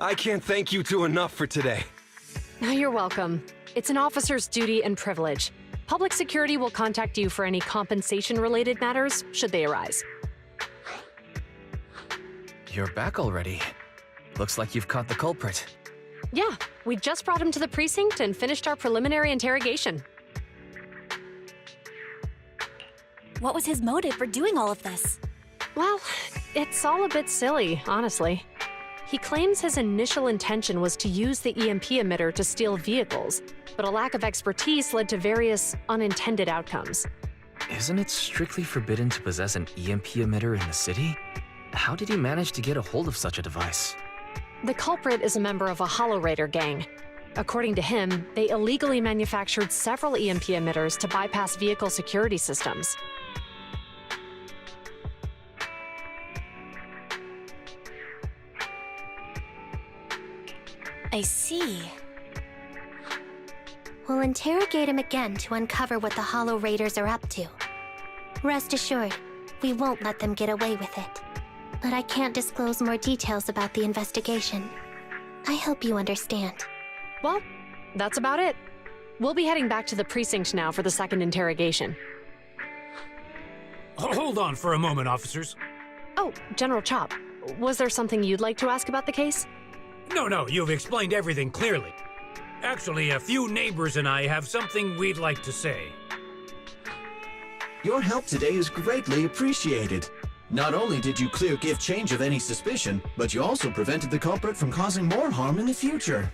I can't thank you two enough for today. You're welcome. It's an officer's duty and privilege. Public security will contact you for any compensation-related matters, should they arise. You're back already. Looks like you've caught the culprit. Yeah, we just brought him to the precinct and finished our preliminary interrogation. What was his motive for doing all of this? Well, it's all a bit silly, honestly. He claims his initial intention was to use the EMP emitter to steal vehicles, but a lack of expertise led to various unintended outcomes. Isn't it strictly forbidden to possess an EMP emitter in the city? How did he manage to get a hold of such a device? The culprit is a member of a Hollow Raider gang. According to him, they illegally manufactured several EMP emitters to bypass vehicle security systems. I see. We'll interrogate him again to uncover what the Hollow Raiders are up to. Rest assured, we won't let them get away with it. But I can't disclose more details about the investigation. I hope you understand. Well, that's about it. We'll be heading back to the precinct now for the second interrogation. Hold on for a moment, officers. Oh, General Chop, was there something you'd like to ask about the case? No, you've explained everything clearly. Actually, a few neighbors and I have something we'd like to say. Your help today is greatly appreciated. Not only did you clear give change of any suspicion, but you also prevented the culprit from causing more harm in the future.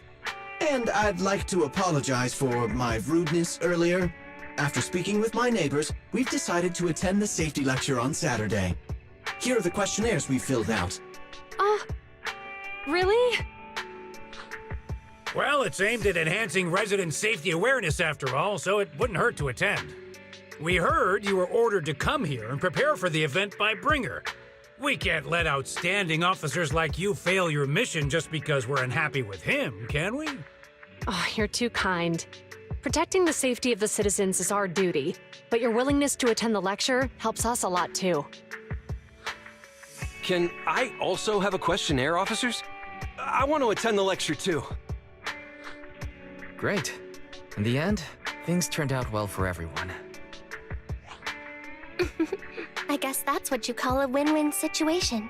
And I'd like to apologize for my rudeness earlier. After speaking with my neighbors, we've decided to attend the safety lecture on Saturday. Here are the questionnaires we filled out. Really? Well, it's aimed at enhancing resident safety awareness after all, so it wouldn't hurt to attend. We heard you were ordered to come here and prepare for the event by Bringer. We can't let outstanding officers like you fail your mission just because we're unhappy with him, can we? Oh, you're too kind. Protecting the safety of the citizens is our duty, but your willingness to attend the lecture helps us a lot too. Can I also have a questionnaire, officers? I want to attend the lecture too. Great. In the end, things turned out well for everyone. I guess that's what you call a win-win situation.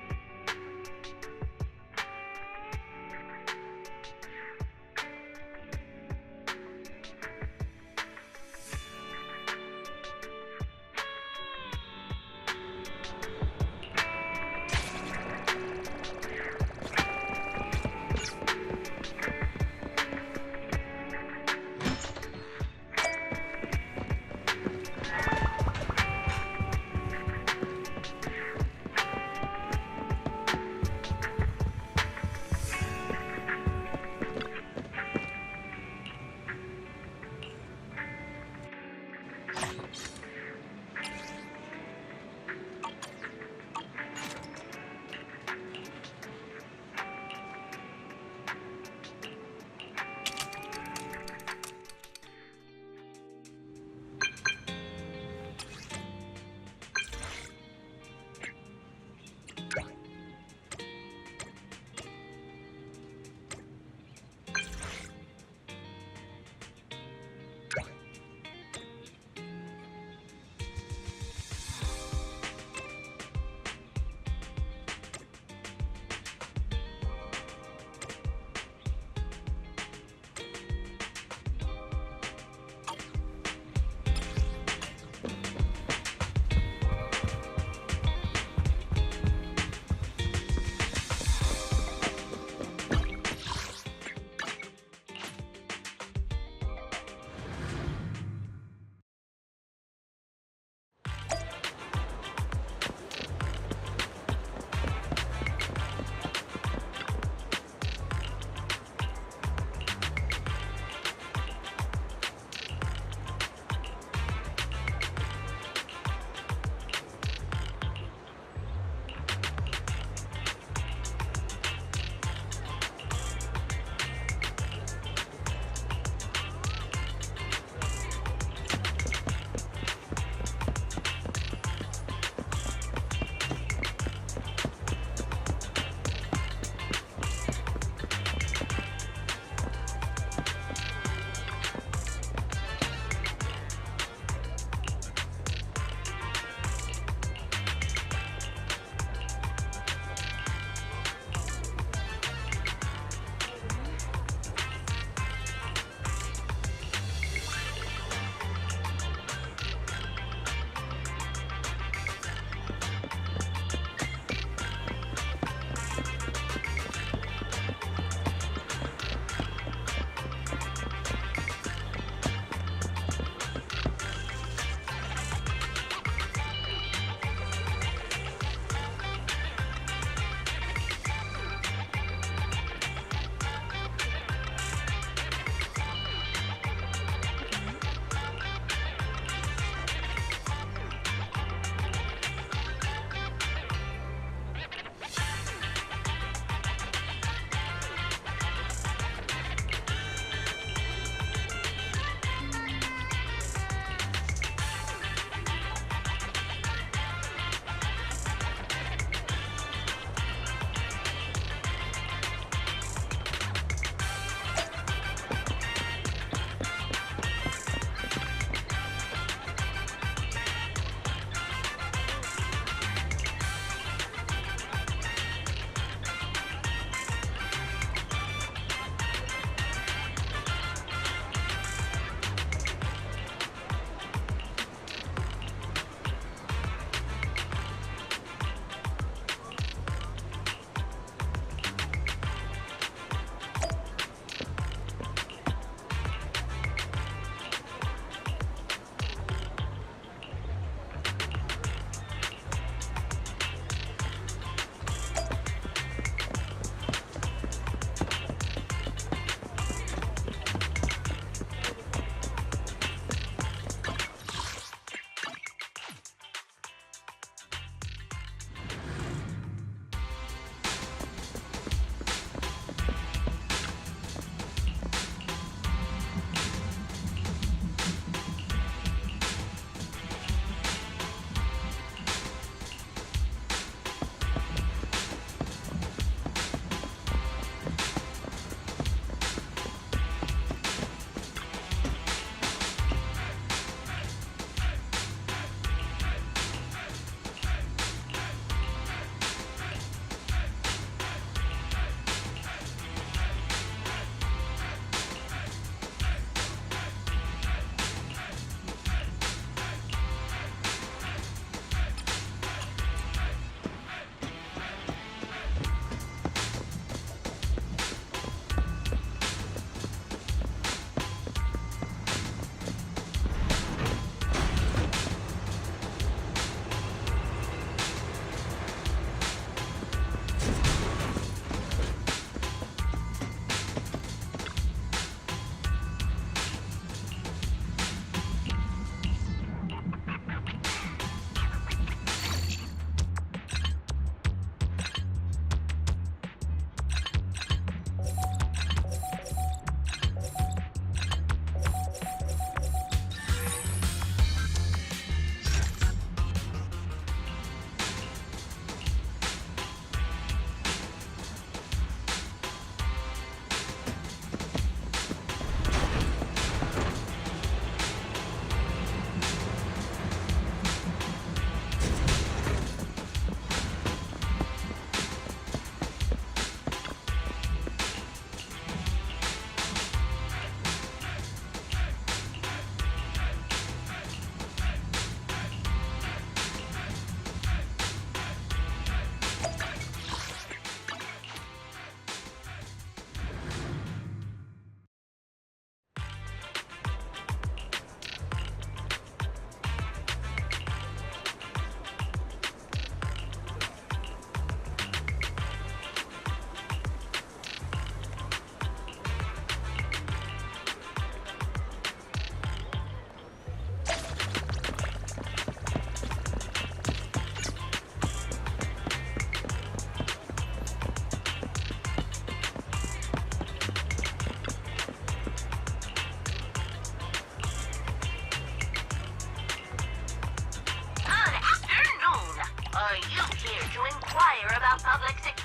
All public thanks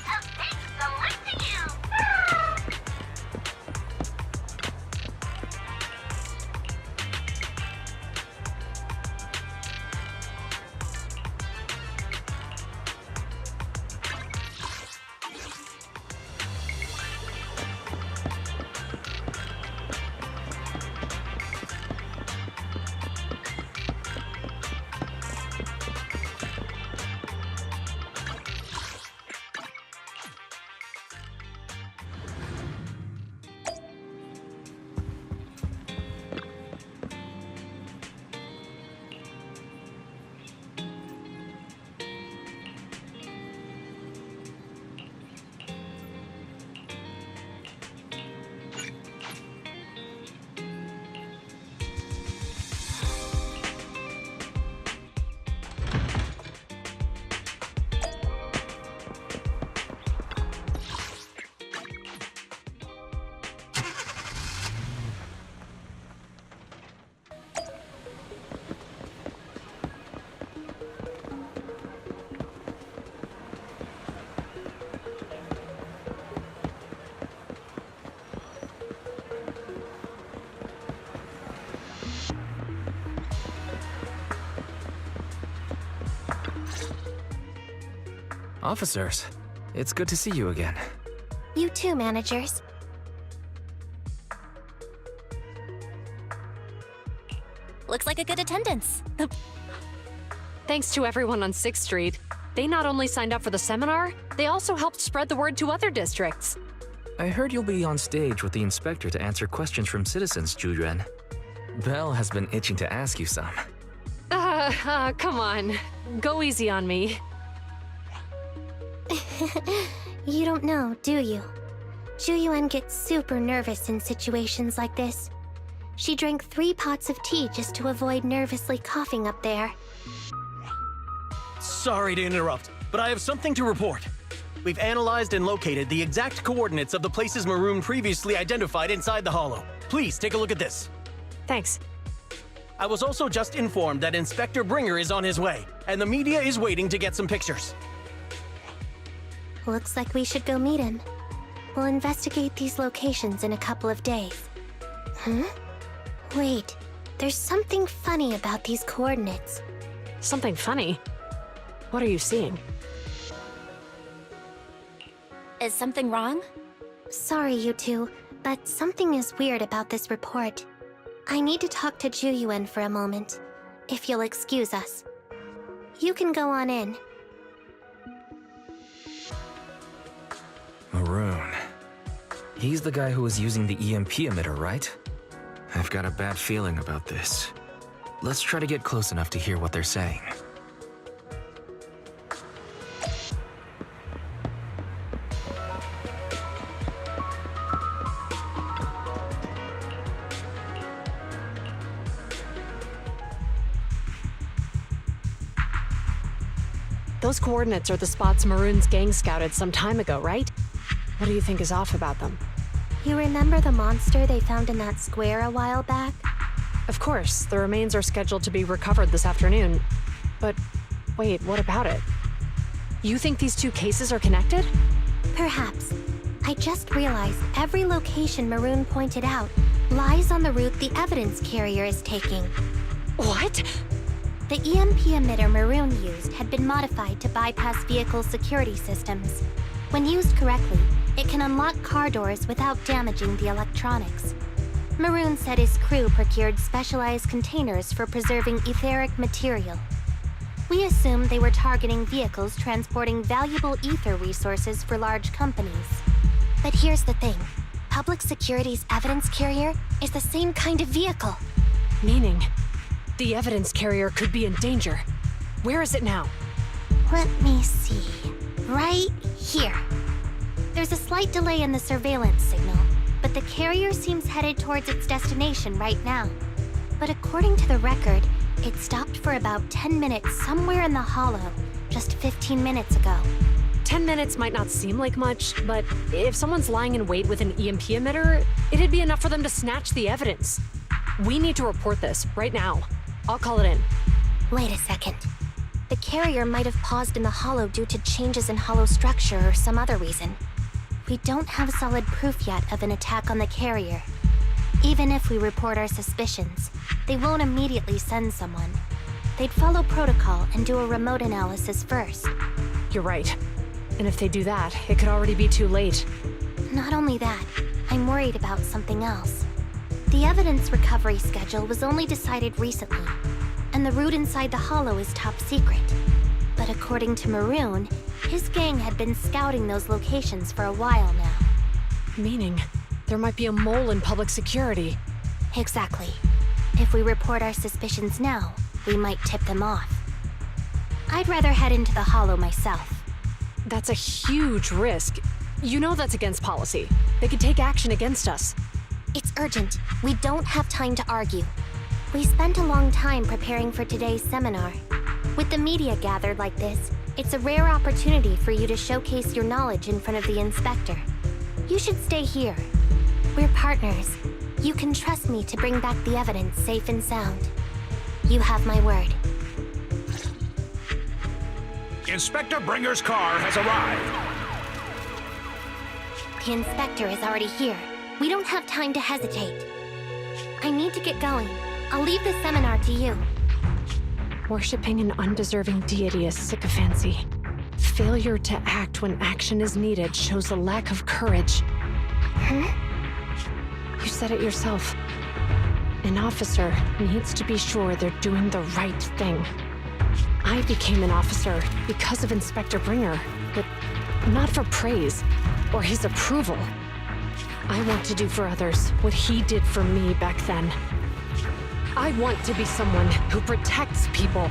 selecting you. Officers, it's good to see you again. You too, managers. Looks like a good attendance. Thanks to everyone on 6th Street. They not only signed up for the seminar, they also helped spread the word to other districts. I heard you'll be on stage with the inspector to answer questions from citizens, Zhu Yuan. Belle has been itching to ask you some. Come on. Go easy on me. You don't know, do you? Zhu Yuan gets super nervous in situations like this. She drank 3 pots of tea just to avoid nervously coughing up there. Sorry to interrupt, but I have something to report. We've analyzed and located the exact coordinates of the places Maroon previously identified inside the hollow. Please take a look at this. Thanks. I was also just informed that Inspector Bringer is on his way, and the media is waiting to get some pictures. Looks like we should go meet him. We'll investigate these locations in a couple of days. Huh? Wait, there's something funny about these coordinates. Something funny? What are you seeing? Is something wrong? Sorry, you two, but something is weird about this report. I need to talk to Zhu Yuan for a moment, if you'll excuse us. You can go on in. Maroon. He's the guy who was using the EMP emitter, right? I've got a bad feeling about this. Let's try to get close enough to hear what they're saying. Those coordinates are the spots Maroon's gang scouted some time ago, right? What do you think is off about them? You remember the monster they found in that square a while back? Of course, the remains are scheduled to be recovered this afternoon. But wait, what about it? You think these 2 cases are connected? Perhaps. I just realized every location Maroon pointed out lies on the route the evidence carrier is taking. What? The EMP emitter Maroon used had been modified to bypass vehicle security systems. When used correctly, it can unlock car doors without damaging the electronics. Maroon said his crew procured specialized containers for preserving etheric material. We assumed they were targeting vehicles transporting valuable ether resources for large companies. But here's the thing. Public Security's evidence carrier is the same kind of vehicle. Meaning, the evidence carrier could be in danger. Where is it now? Let me see. Right here. There's a slight delay in the surveillance signal, but the carrier seems headed towards its destination right now. But according to the record, it stopped for about 10 minutes somewhere in the hollow, just 15 minutes ago. 10 minutes might not seem like much, but if someone's lying in wait with an EMP emitter, it'd be enough for them to snatch the evidence. We need to report this right now. I'll call it in. Wait a second. the carrier might have paused in the hollow due to changes in hollow structure or some other reason. We don't have solid proof yet of an attack on the carrier. Even if we report our suspicions, they won't immediately send someone. They'd follow protocol and do a remote analysis first. You're right. And if they do that, it could already be too late. Not only that, I'm worried about something else. The evidence recovery schedule was only decided recently, and the route inside the hollow is top secret. But according to Maroon, his gang had been scouting those locations for a while now. Meaning, there might be a mole in public security. Exactly. If we report our suspicions now, we might tip them off. I'd rather head into the hollow myself. That's a huge risk. You know that's against policy. They could take action against us. It's urgent. We don't have time to argue. We spent a long time preparing for today's seminar. With the media gathered like this, it's a rare opportunity for you to showcase your knowledge in front of the inspector. You should stay here. We're partners. You can trust me to bring back the evidence safe and sound. You have my word. Inspector Bringer's car has arrived. The inspector is already here. We don't have time to hesitate. I need to get going. I'll leave the seminar to you. Worshipping an undeserving deity is sycophancy. Failure to act when action is needed shows a lack of courage. Huh? You said it yourself. An officer needs to be sure they're doing the right thing. I became an officer because of Inspector Bringer, but not for praise or his approval. I want to do for others what he did for me back then. I want to be someone who protects people.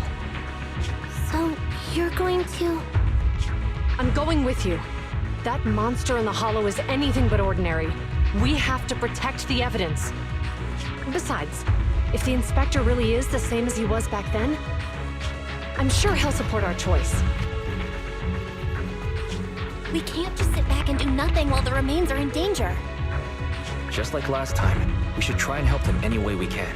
So, you're going to... I'm going with you. That monster in the hollow is anything but ordinary. We have to protect the evidence. Besides, if the inspector really is the same as he was back then, I'm sure he'll support our choice. We can't just sit back and do nothing while the remains are in danger. Just like last time, we should try and help them any way we can.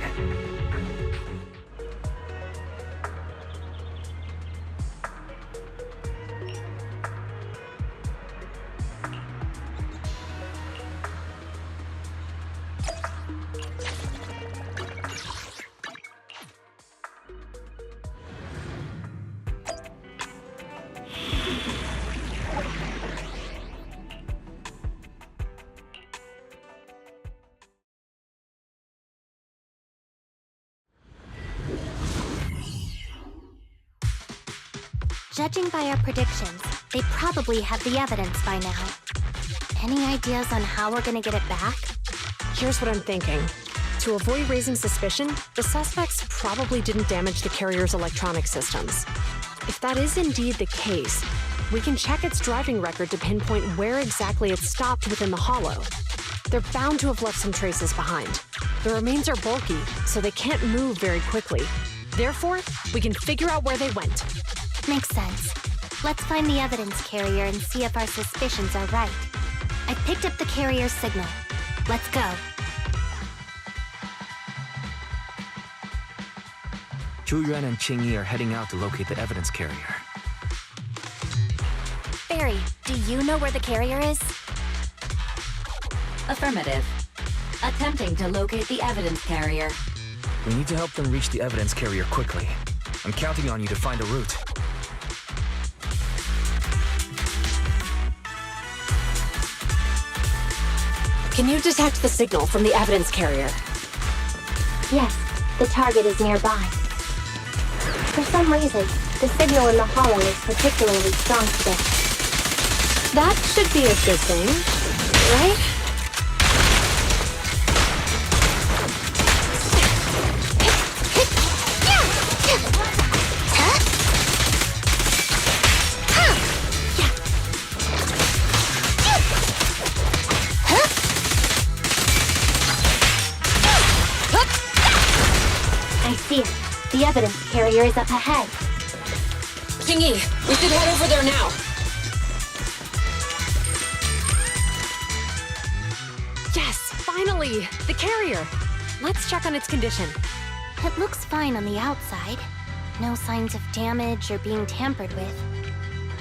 Judging by our predictions, they probably have the evidence by now. Any ideas on how we're gonna get it back? Here's what I'm thinking. To avoid raising suspicion, the suspects probably didn't damage the carrier's electronic systems. If that is indeed the case, we can check its driving record to pinpoint where exactly it stopped within the hollow. They're bound to have left some traces behind. The remains are bulky, so they can't move very quickly. Therefore, we can figure out where they went. Makes sense. Let's find the evidence carrier and see if our suspicions are right. I picked up the carrier's signal. Let's go. Zhu Yuan and Qingyi are heading out to locate the evidence carrier. Barry, do you know where the carrier is? Affirmative. Attempting to locate the evidence carrier. We need to help them reach the evidence carrier quickly. I'm counting on you to find a route. Can you detect the signal from the evidence carrier? Yes, the target is nearby. For some reason, the signal in the hollow is particularly strong today. That should be a good thing, right? The evidence carrier is up ahead. Qingyi, we should head over there now. Yes, finally! The carrier! Let's check on its condition. It looks fine on the outside. No signs of damage or being tampered with.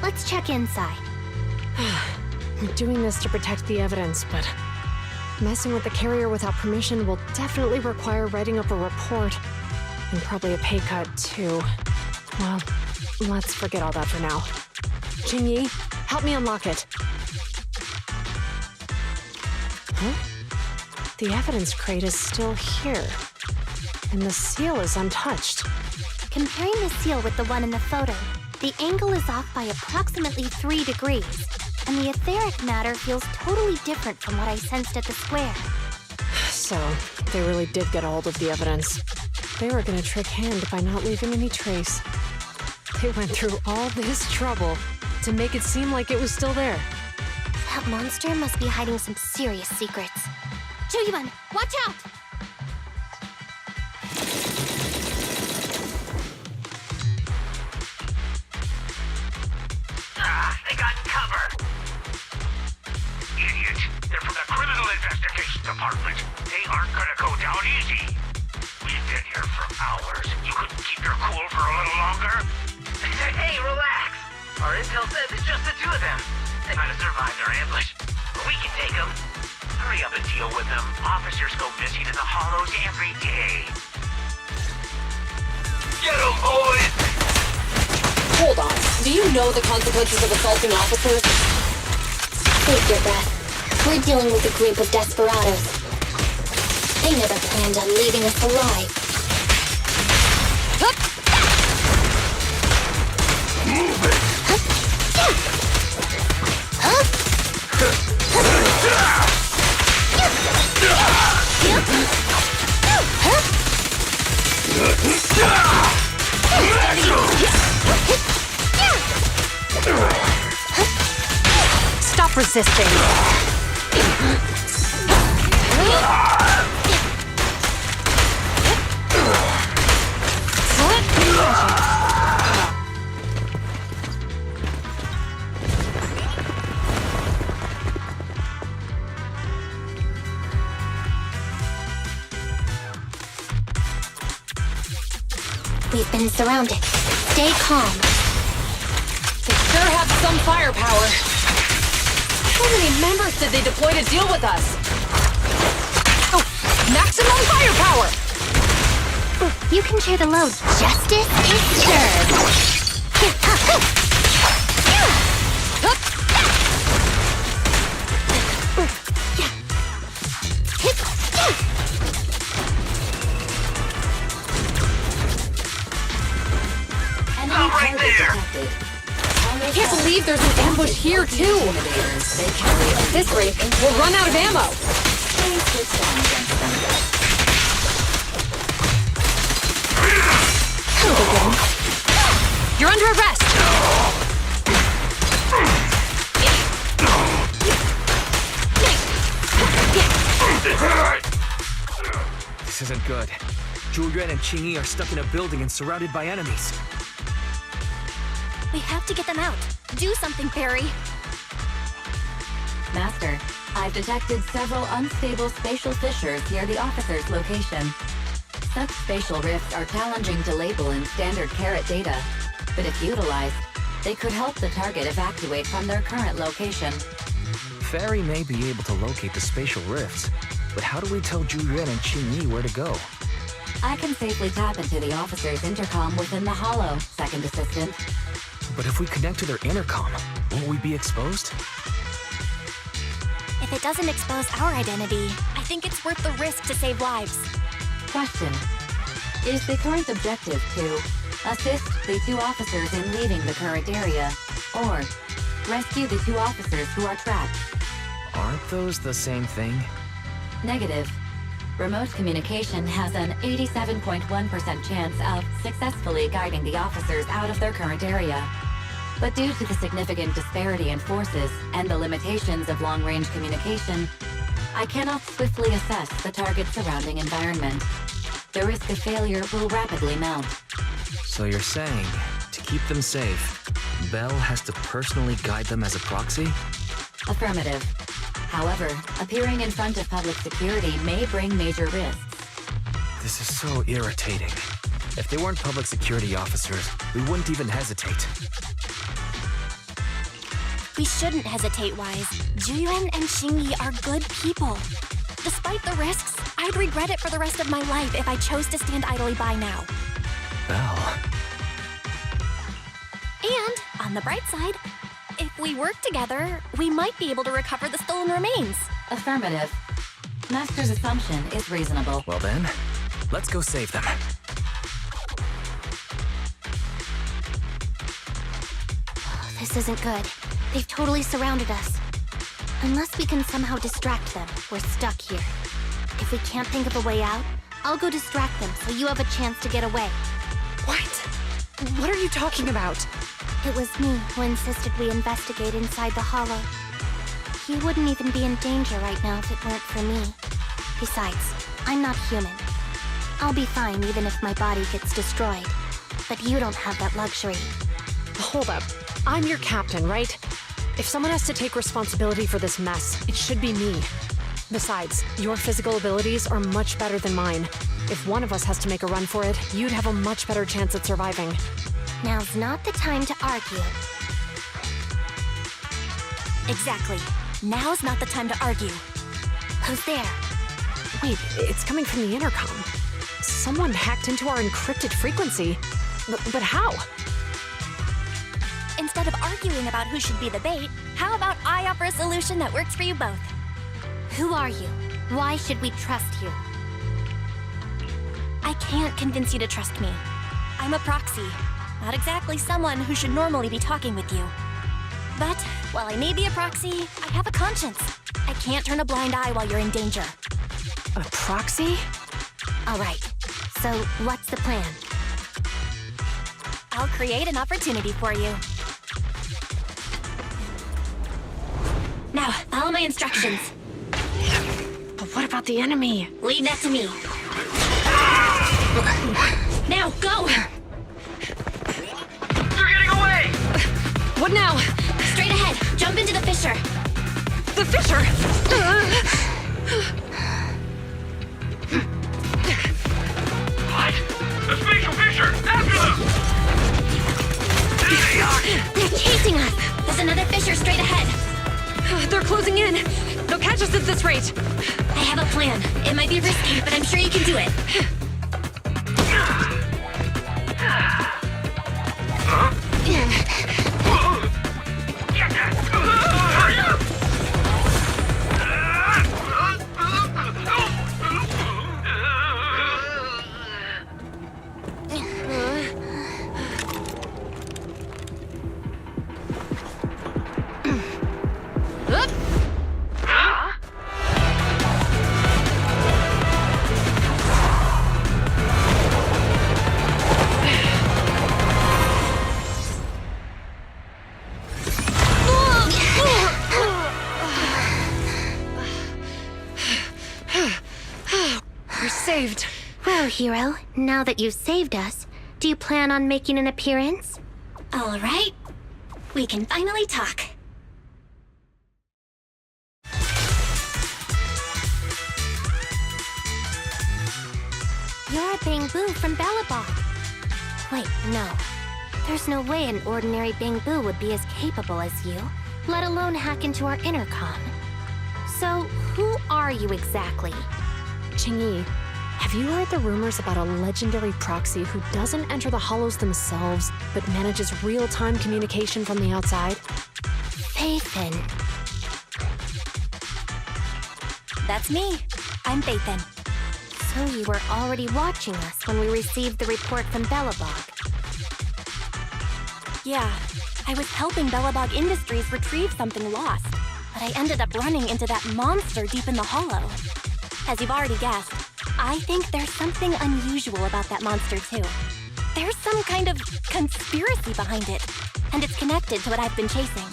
Let's check inside. I'm doing this to protect the evidence, but messing with the carrier without permission will definitely require writing up a report. And probably a pay cut, too. Well, let's forget all that for now. Qingyi, help me unlock it. Huh? The evidence crate is still here. And the seal is untouched. Comparing the seal with the one in the photo, the angle is off by approximately 3 degrees. And the etheric matter feels totally different from what I sensed at the square. So, they really did get a hold of the evidence. They were gonna trick Hand by not leaving any trace. They went through all this trouble to make it seem like it was still there. That monster must be hiding some serious secrets. Zhu Yuan, watch out! They got cover! Idiot! They're from the Criminal Investigation Department. They aren't gonna go down easy. We've been here for hours. You couldn't keep your cool for a little longer? Hey, relax! Our intel says it's just the 2 of them. They might have survived our ambush, but we can take them. Hurry up and deal with them. Officers go missing in the hollows every day. Get them, boys! Hold on. Do you know the consequences of assaulting officers? Take your breath. We're dealing with a group of desperados. They never planned on leaving us alive. Move it! Stop resisting! We've been surrounded. Stay calm. They sure have some firepower. How many members did they deploy to deal with us? Oh, maximum firepower! You can share the load. Justice is served. Right there! I can't believe there's an ambush here, too! At this rate, we'll run out of ammo! You're under arrest! This isn't good. Zhu Yuan and Qingyi are stuck in a building and surrounded by enemies. We have to get them out. Do something, Barry. Master, I've detected several unstable spatial fissures near the officer's location. Such spatial rifts are challenging to label in standard carat data, but if utilized, they could help the target evacuate from their current location. Fairy may be able to locate the spatial rifts, but how do we tell Zhu Yuan and Qingyi where to go? I can safely tap into the officer's intercom within the hollow, Second Assistant. But if we connect to their intercom, won't we be exposed? If it doesn't expose our identity, I think it's worth the risk to save lives. Question. Is the current objective to assist the 2 officers in leaving the current area, or rescue the 2 officers who are trapped? Aren't those the same thing? Negative. Remote communication has an 87.1% chance of successfully guiding the officers out of their current area. But due to the significant disparity in forces and the limitations of long-range communication, I cannot swiftly assess the target's surrounding environment. The risk of failure will rapidly mount. So you're saying, to keep them safe, Belle has to personally guide them as a proxy? Affirmative. However, appearing in front of public security may bring major risks. This is so irritating. If they weren't public security officers, we wouldn't even hesitate. We shouldn't hesitate, Wise. Zhu Yuan and Qingyi are good people. Despite the risks, I'd regret it for the rest of my life if I chose to stand idly by now. Belle. And, on the bright side, if we work together, we might be able to recover the stolen remains. Affirmative. Master's assumption is reasonable. Well then, let's go save them. This isn't good. They've totally surrounded us. Unless we can somehow distract them, we're stuck here. If we can't think of a way out, I'll go distract them so you have a chance to get away. What? What are you talking about? It was me who insisted we investigate inside the hollow. You wouldn't even be in danger right now if it weren't for me. Besides, I'm not human. I'll be fine even if my body gets destroyed. But you don't have that luxury. Hold up. I'm your captain, right? If someone has to take responsibility for this mess, it should be me. Besides, your physical abilities are much better than mine. If one of us has to make a run for it, you'd have a much better chance at surviving. Now's not the time to argue. Exactly. Now's not the time to argue. Who's there? Wait, it's coming from the intercom. Someone hacked into our encrypted frequency. But how? Instead of arguing about who should be the bait, how about I offer a solution that works for you both? Who are you? Why should we trust you? I can't convince you to trust me. I'm a proxy. Not exactly someone who should normally be talking with you. But, while I may be a proxy, I have a conscience. I can't turn a blind eye while you're in danger. A proxy? All right. So, what's the plan? I'll create an opportunity for you. Now, follow my instructions. But what about the enemy? Leave that to me. Now, go! They're getting away! What now? Straight ahead. Jump into the fissure. The fissure! What? The spatial fissure! After them! There they are! They're chasing us! There's another fissure straight ahead. They're closing in. They'll catch us at this rate. I have a plan. It might be risky, but I'm sure you can do it. Hurry up! We're saved. Well, hero, now that you've saved us, do you plan on making an appearance? All right. We can finally talk. You're Bangbu from Bellabog. Wait, no. There's no way an ordinary Bangbu would be as capable as you, let alone hack into our intercom. So, who are you exactly? Qingyi, have you heard the rumors about a legendary proxy who doesn't enter the hollows themselves, but manages real-time communication from the outside? Faithin. That's me. I'm Faithin. So you were already watching us when we received the report from Bellabog. Yeah, I was helping Bellabog Industries retrieve something lost, but I ended up running into that monster deep in the hollow. As you've already guessed, I think there's something unusual about that monster too. There's some kind of conspiracy behind it, and it's connected to what I've been chasing.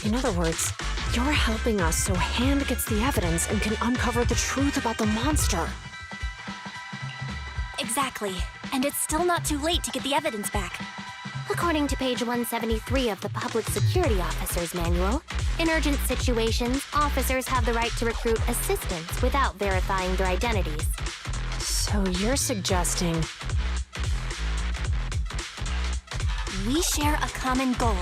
In other words, you're helping us so Hand gets the evidence and can uncover the truth about the monster. Exactly, and it's still not too late to get the evidence back. According to page 173 of the Public Security Officer's Manual, in urgent situations, officers have the right to recruit assistants without verifying their identities. So you're suggesting... We share a common goal.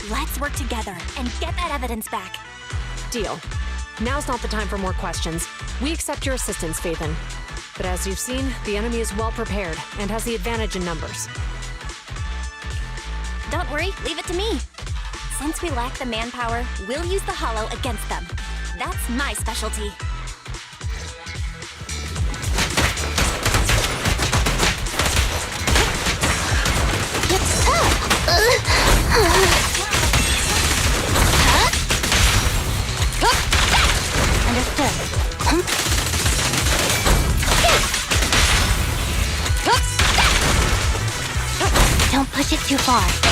Let's work together and get that evidence back. Deal. Now's not the time for more questions. We accept your assistance, Phaethon. But as you've seen, the enemy is well prepared and has the advantage in numbers. Don't worry, leave it to me. Since we lack the manpower, we'll use the Hollow against them. That's my specialty. Understood. Don't push it too far.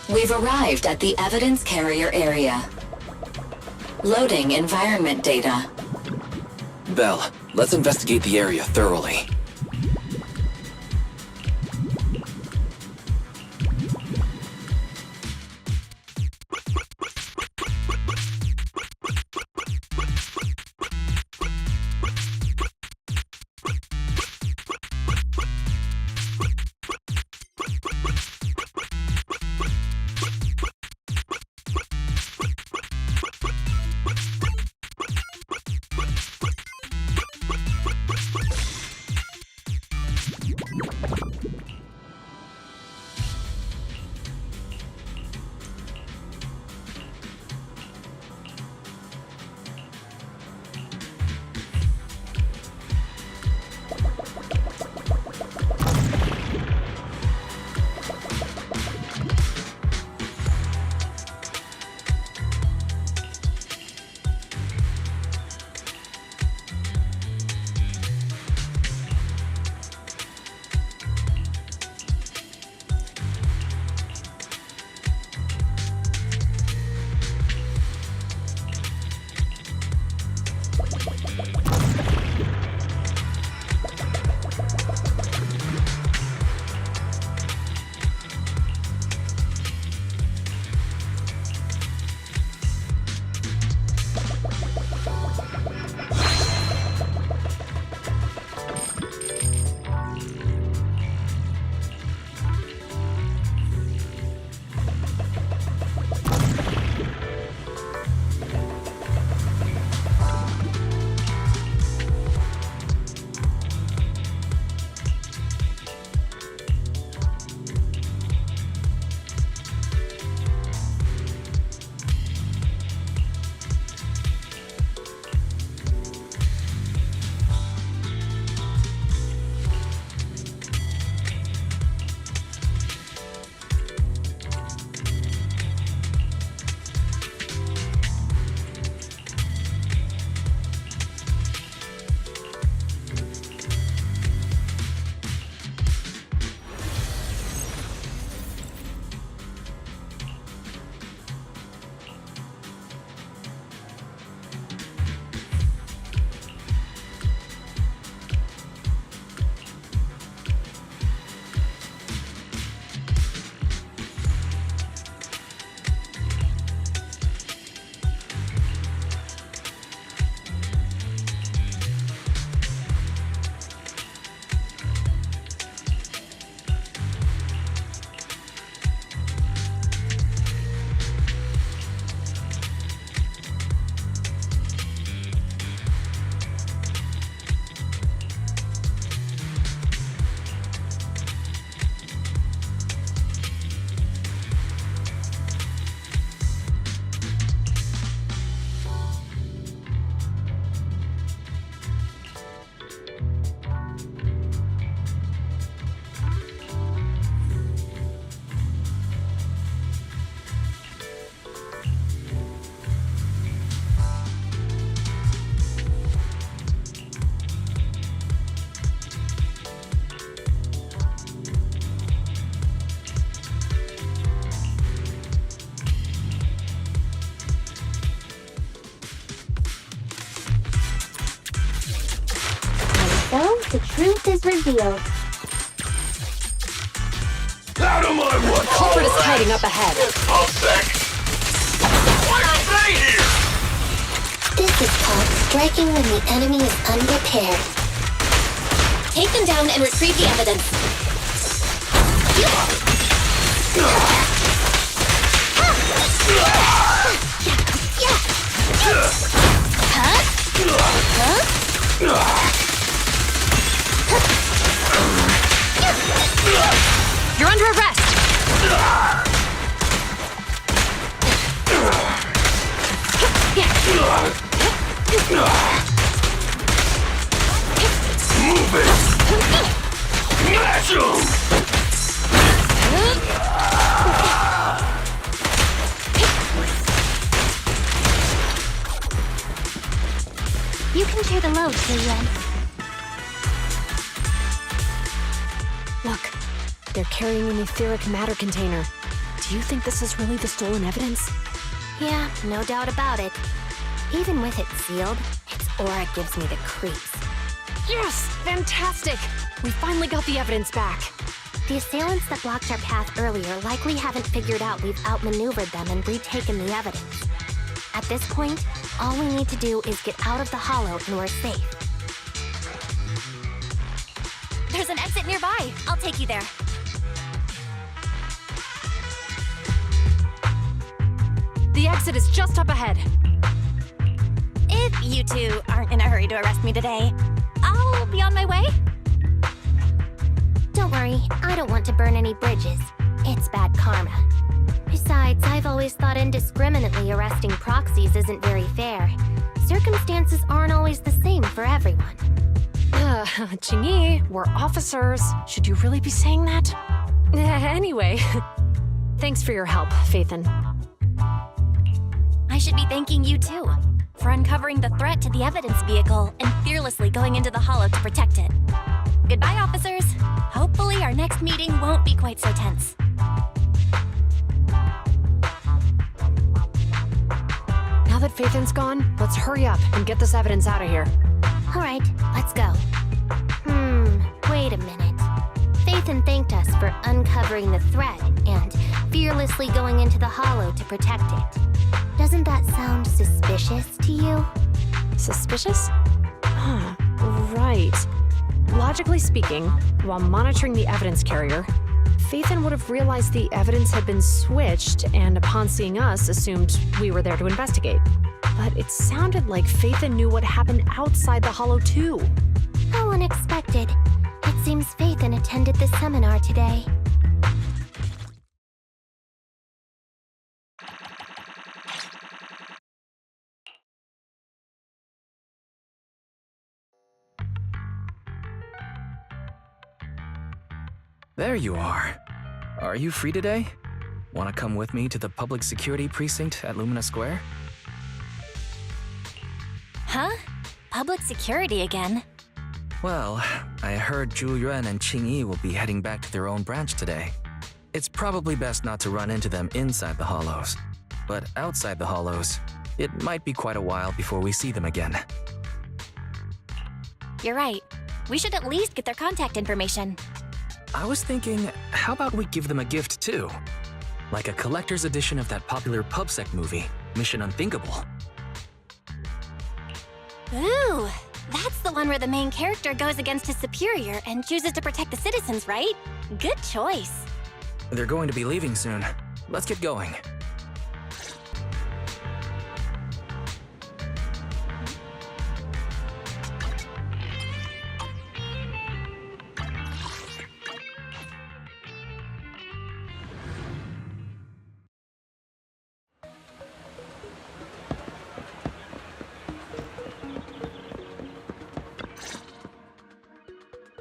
We've arrived at the evidence carrier area. Loading environment data. Belle, let's investigate the area thoroughly. the truth is revealed. Out of my way! Culprit is hiding up ahead. I'll sec. What are they here? This is called striking when the enemy is unprepared. Take them down and retrieve the evidence. You're under arrest! Move it! Smash 'em! You can share the load, Zhu Yuan. Look, they're carrying an etheric matter container. Do you think this is really the stolen evidence? Yeah, no doubt about it. Even with it sealed, its aura gives me the creeps. Yes! Fantastic! We finally got the evidence back. The assailants that blocked our path earlier likely haven't figured out we've outmaneuvered them and retaken the evidence. At this point, all we need to do is get out of the hollow and we're safe. There's an exit nearby. I'll take you there. The exit is just up ahead. If you two aren't in a hurry to arrest me today, I'll be on my way. Don't worry, I don't want to burn any bridges. It's bad karma. Besides, I've always thought indiscriminately arresting proxies isn't very fair. Circumstances aren't always the same for everyone. Qingyi, we're officers. Should you really be saying that? Anyway, thanks for your help, Phaethon. I should be thanking you too, for uncovering the threat to the evidence vehicle and fearlessly going into the hollow to protect it. Goodbye, officers. Hopefully our next meeting won't be quite so tense. Now that Phaethon's gone, let's hurry up and get this evidence out of here. All right, let's go. Wait a minute. Phaethon thanked us for uncovering the threat and fearlessly going into the hollow to protect it. Doesn't that sound suspicious to you? Suspicious? Right. Logically speaking, while monitoring the evidence carrier, Phaethon would have realized the evidence had been switched and upon seeing us assumed we were there to investigate. But it sounded like Phaethon knew what happened outside the hollow too. How unexpected. It seems Phaethon attended the seminar today. There you are. Are you free today? Want to come with me to the public security precinct at Lumina Square? Huh? Public security again? Well, I heard Zhu Yuan and Qingyi will be heading back to their own branch today. It's probably best not to run into them inside the hollows. But outside the hollows, it might be quite a while before we see them again. You're right. We should at least get their contact information. I was thinking, how about we give them a gift too? Like a collector's edition of that popular PubSec movie, Mission Unthinkable. Ooh, that's the one where the main character goes against his superior and chooses to protect the citizens, right? Good choice. They're going to be leaving soon. Let's get going.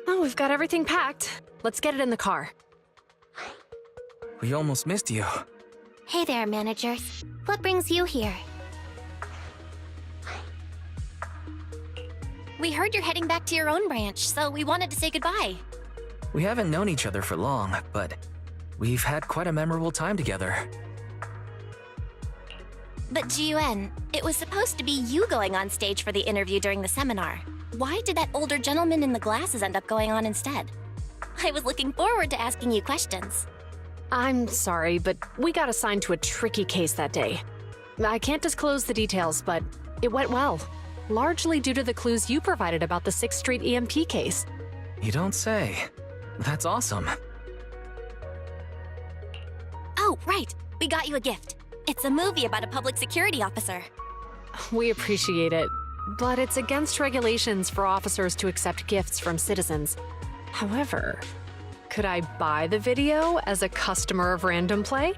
Oh, we've got everything packed. Let's get it in the car. We almost missed you. Hey there, managers. What brings you here? We heard you're heading back to your own branch, so we wanted to say goodbye. We haven't known each other for long, but we've had quite a memorable time together. But Zhu Yuan, it was supposed to be you going on stage for the interview during the seminar. Why did that older gentleman in the glasses end up going on instead? I was looking forward to asking you questions. I'm sorry, but we got assigned to a tricky case that day. I can't disclose the details, but it went well. Largely due to the clues you provided about the 6th Street EMP case. You don't say. That's awesome. Oh, right. We got you a gift. It's a movie about a public security officer. We appreciate it, but it's against regulations for officers to accept gifts from citizens. However, could I buy the video as a customer of Random Play?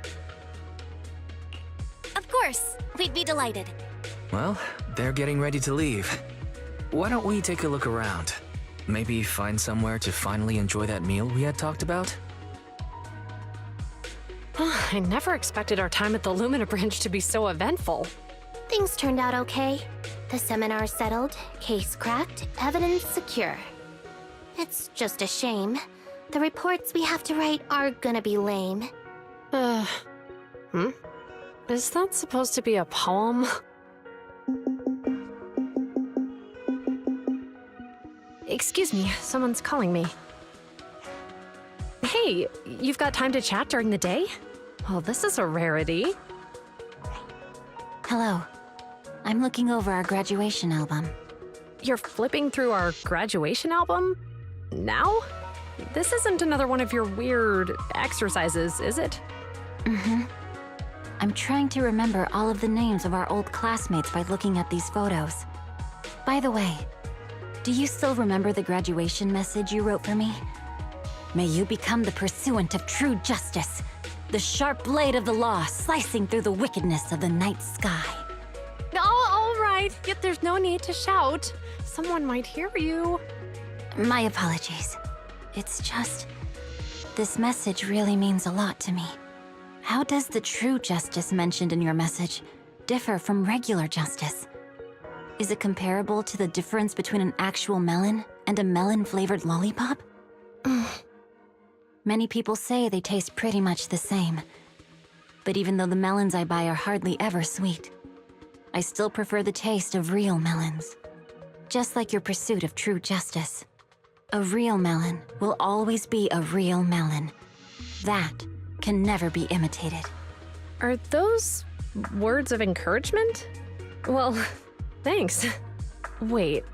Of course. We'd be delighted. Well, they're getting ready to leave. Why don't we take a look around? Maybe find somewhere to finally enjoy that meal we had talked about? I never expected our time at the Lumina branch to be so eventful. Things turned out okay. The seminar settled, case cracked, evidence secure. It's just a shame. The reports we have to write are gonna be lame. Is that supposed to be a poem? Excuse me, someone's calling me. Hey, you've got time to chat during the day? Well, this is a rarity. Hello. I'm looking over our graduation album. You're flipping through our graduation album? Now? This isn't another one of your weird exercises, is it? Mm-hmm. I'm trying to remember all of the names of our old classmates by looking at these photos. By the way, do you still remember the graduation message you wrote for me? May you become the pursuant of true justice, the sharp blade of the law slicing through the wickedness of the night sky. Oh, all right. Yet there's no need to shout. Someone might hear you. My apologies. It's just... this message really means a lot to me. How does the true justice mentioned in your message differ from regular justice? Is it comparable to the difference between an actual melon and a melon-flavored lollipop? Many people say they taste pretty much the same. But even though the melons I buy are hardly ever sweet, I still prefer the taste of real melons. Just like your pursuit of true justice. A real melon will always be a real melon. That can never be imitated. Are those words of encouragement? Well, thanks. Wait,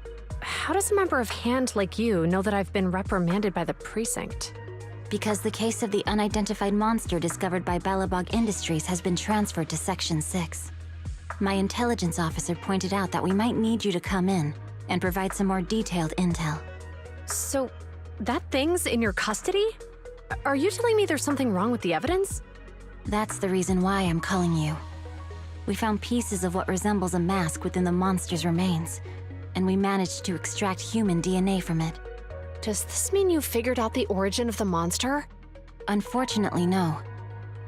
how does a member of HAND like you know that I've been reprimanded by the precinct? Because the case of the unidentified monster discovered by Balabog Industries has been transferred to Section 6. My intelligence officer pointed out that we might need you to come in and provide some more detailed intel. So, that thing's in your custody? Are you telling me there's something wrong with the evidence? That's the reason why I'm calling you. We found pieces of what resembles a mask within the monster's remains, and we managed to extract human DNA from it. Does this mean you figured out the origin of the monster? Unfortunately, no.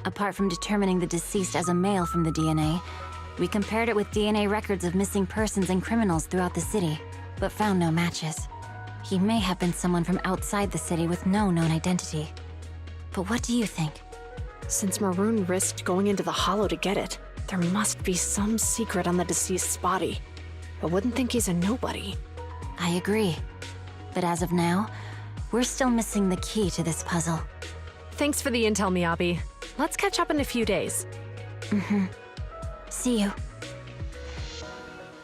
Apart from determining the deceased as a male from the DNA, we compared it with DNA records of missing persons and criminals throughout the city, but found no matches. He may have been someone from outside the city with no known identity. But what do you think? Since Maroon risked going into the Hollow to get it, there must be some secret on the deceased's body. I wouldn't think he's a nobody. I agree. But as of now, we're still missing the key to this puzzle. Thanks for the intel, Miyabi. Let's catch up in a few days. Mm-hmm. See you.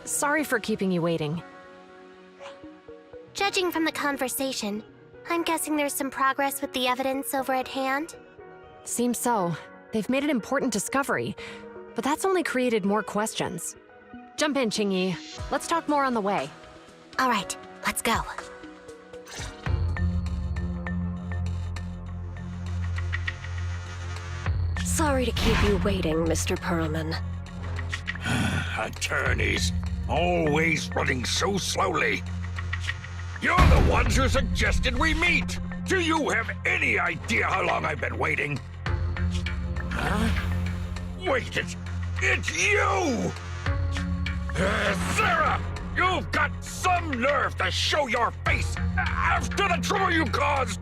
Sorry for keeping you waiting. Judging from the conversation, I'm guessing there's some progress with the evidence over at HAND? Seems so. They've made an important discovery, but that's only created more questions. Jump in, Qingyi. Let's talk more on the way. All right, let's go. Sorry to keep you waiting, Mr. Perlman. Attorneys, always running so slowly. You're the ones who suggested we meet. Do you have any idea how long I've been waiting? Huh? Wait, it's you! Sarah! You've got some nerve to show your face after the trouble you caused!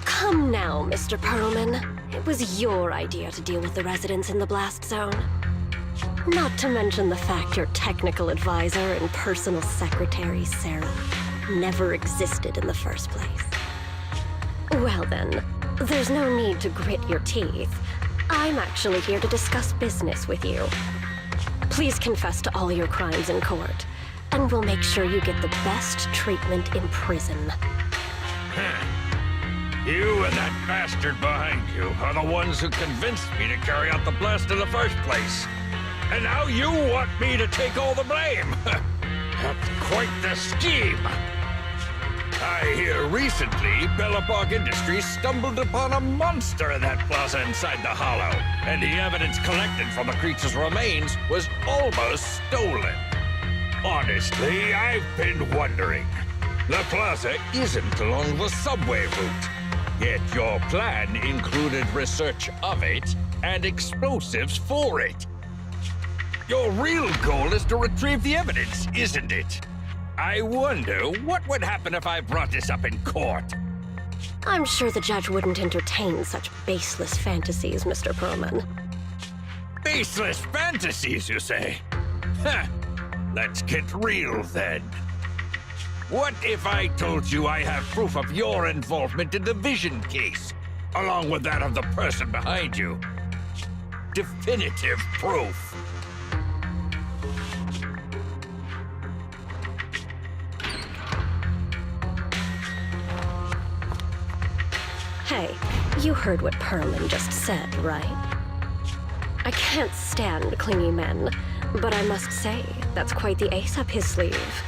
Come now, Mr. Perlman. It was your idea to deal with the residents in the blast zone. Not to mention the fact your technical advisor and personal secretary, Sarah, never existed in the first place. Well then, there's no need to grit your teeth. I'm actually here to discuss business with you. Please confess to all your crimes in court, and we'll make sure you get the best treatment in prison. You and that bastard behind you are the ones who convinced me to carry out the blast in the first place. And now you want me to take all the blame. That's quite the scheme. I hear recently Bellabog Industries stumbled upon a monster in that plaza inside the hollow, and the evidence collected from the creature's remains was almost stolen. Honestly, I've been wondering. The plaza isn't along the subway route, yet your plan included research of it and explosives for it. Your real goal is to retrieve the evidence, isn't it? I wonder what would happen if I brought this up in court. I'm sure the judge wouldn't entertain such baseless fantasies, Mr. Perlman. Baseless fantasies, you say? Huh. Let's get real then. What if I told you I have proof of your involvement in the Vision case, along with that of the person behind you? Definitive proof. Hey, you heard what Perlman just said, right? I can't stand clingy men, but I must say, that's quite the ace up his sleeve.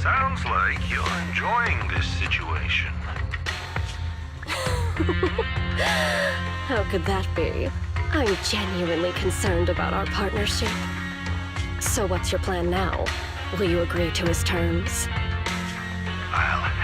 Sounds like you're enjoying this situation. How could that be? I'm genuinely concerned about our partnership. So what's your plan now? Will you agree to his terms? I'll